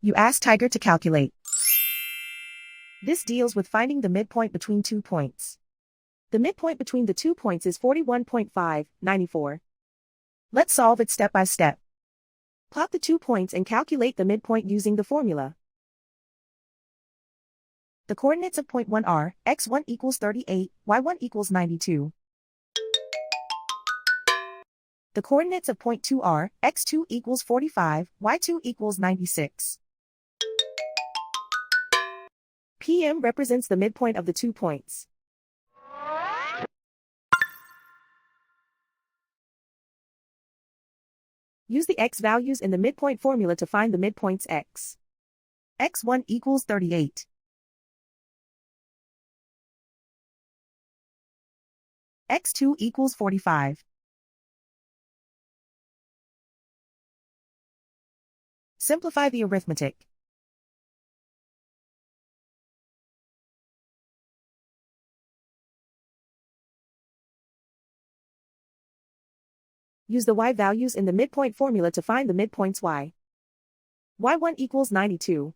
You ask Tiger to calculate. This deals with finding the midpoint between 2 points. The midpoint between the 2 points is 41.594. Let's solve it step by step. Plot the 2 points and calculate the midpoint using the formula. The coordinates of point 1 are x1 equals 38, y1 equals 92. The coordinates of point 2 are x2 equals 45, y2 equals 96. PM represents the midpoint of the 2 points. Use the x values in the midpoint formula to find the midpoints x. x1 equals 38. x2 equals 45. Simplify the arithmetic. Use the y values in the midpoint formula to find the midpoints y. y1 equals 92.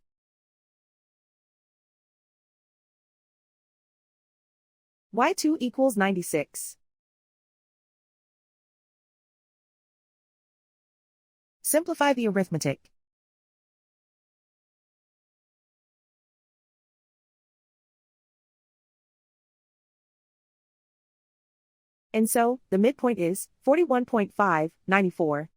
y2 equals 96. Simplify the arithmetic. And so, the midpoint is 41.594.